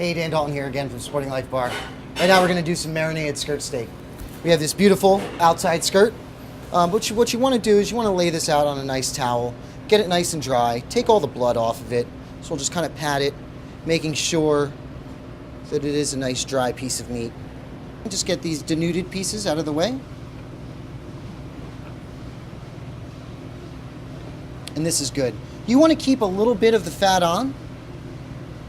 Hey, Dan Dalton here again from Sporting Life Bar. Right now we're going to do some marinated skirt steak. We have this beautiful outside skirt. What you want to do is you want to lay this out on a nice towel, get it nice and dry, take all the blood off of it. So we'll just kind of pat it, making sure that it is a nice dry piece of meat. And just get these denuded pieces out of the way. And this is good. You want to keep a little bit of the fat on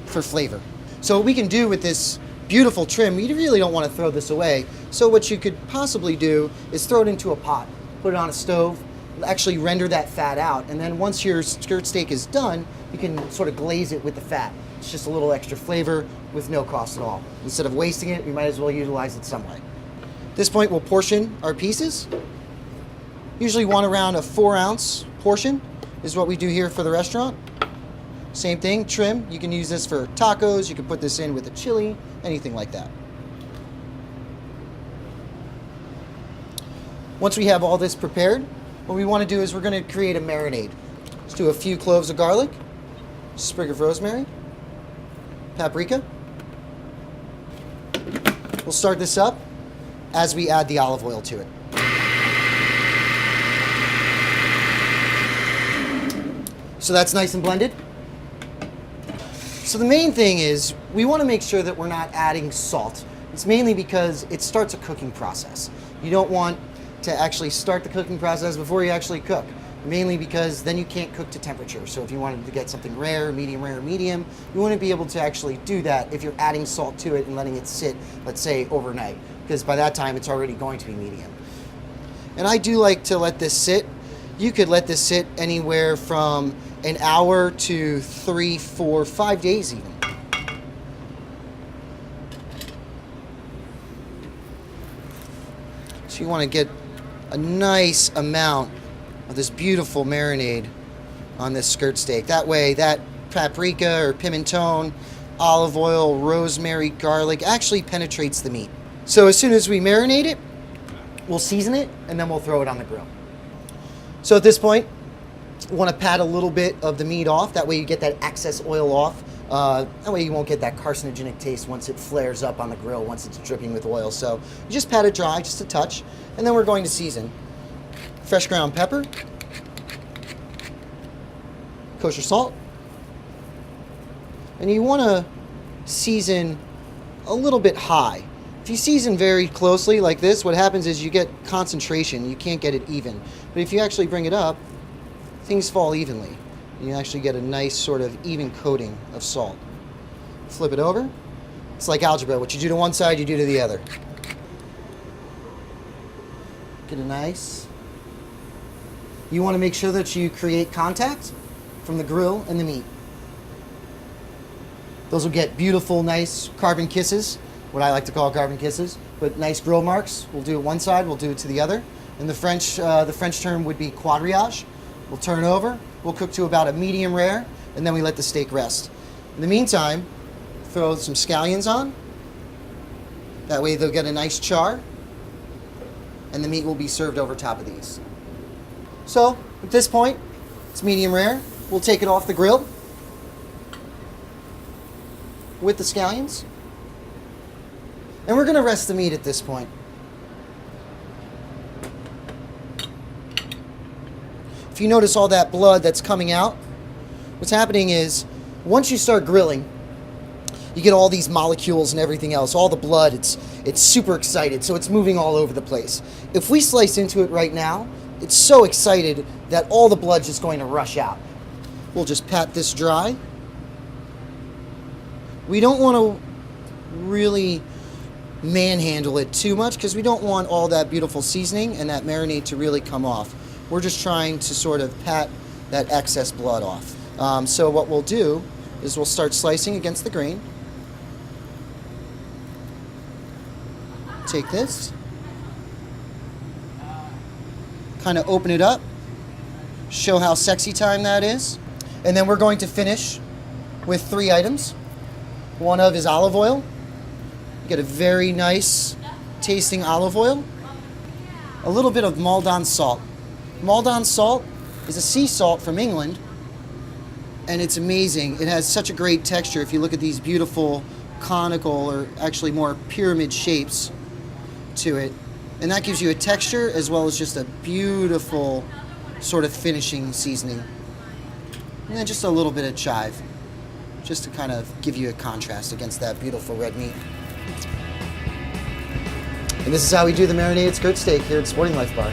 for flavor. So what we can do with this beautiful trim, you really don't want to throw this away. So what you could possibly do is throw it into a pot, put it on a stove, actually render that fat out, and then once your skirt steak is done, you can sort of glaze it with the fat. It's just a little extra flavor with no cost at all. Instead of wasting it, we might as well utilize it some way. At this point, we'll portion our pieces. Usually want around a 4-ounce portion is what we do here for the restaurant. Same thing, trim. You can use this for tacos. You can put this in with a chili, anything like that. Once we have all this prepared, what we want to do is we're going to create a marinade. Let's do a few cloves of garlic, a sprig of rosemary, paprika. We'll start this up as we add the olive oil to it. So that's nice and blended. So the main thing is we want to make sure that we're not adding salt. It's mainly because it starts a cooking process. You don't want to actually start the cooking process before you actually cook, mainly because then you can't cook to temperature. So if you wanted to get something rare, medium, you want to be able to actually do that if you're adding salt to it and letting it sit, let's say, overnight, because by that time it's already going to be medium. And I do like to let this sit. You could let this sit anywhere from an hour to 3, 4, 5 days even. So you want to get a nice amount of this beautiful marinade on this skirt steak. That way that paprika or pimenton, olive oil, rosemary, garlic actually penetrates the meat. So as soon as we marinate it, we'll season it and then we'll throw it on the grill. So at this point, you want to pat a little bit of the meat off. That way you get that excess oil off. That way you won't get that carcinogenic taste once it flares up on the grill, once it's dripping with oil. So you just pat it dry, just a touch. And then we're going to season. Fresh ground pepper, kosher salt. And you want to season a little bit high. If you season very closely like this, what happens is you get concentration. You can't get it even. But if you actually bring it up, things fall evenly. You actually get a nice sort of even coating of salt. Flip it over. It's like algebra. What you do to one side, you do to the other. Get a nice. You want to make sure that you create contact from the grill and the meat. Those will get beautiful, nice carbon kisses, what I like to call carbon kisses, but nice grill marks. We'll do it one side, we'll do it to the other. And the French term would be quadrillage. We'll turn it over, we'll cook to about a medium rare, and then we let the steak rest. In the meantime, throw some scallions on. That way they'll get a nice char, and the meat will be served over top of these. So, at this point, it's medium rare. We'll take it off the grill with the scallions. And we're going to rest the meat at this point. If you notice all that blood that's coming out, what's happening is once you start grilling, you get all these molecules and everything else, all the blood, it's super excited, so it's moving all over the place. If we slice into it right now, it's so excited that all the blood's just going to rush out. We'll just pat this dry. We don't want to really manhandle it too much because we don't want all that beautiful seasoning and that marinade to really come off. We're just trying to sort of pat that excess blood off. So what we'll do is we'll start slicing against the grain. Take this, kind of open it up, show how sexy time that is. And then we're going to finish with 3 items. One of is olive oil. You get a very nice tasting olive oil. A little bit of Maldon salt. Maldon salt is a sea salt from England, and it's amazing. It has such a great texture. If you look at these beautiful conical or actually more pyramid shapes to it. And that gives you a texture as well as just a beautiful sort of finishing seasoning. And then just a little bit of chive, just to kind of give you a contrast against that beautiful red meat. And this is how we do the marinated skirt steak here at Sporting Life Bar.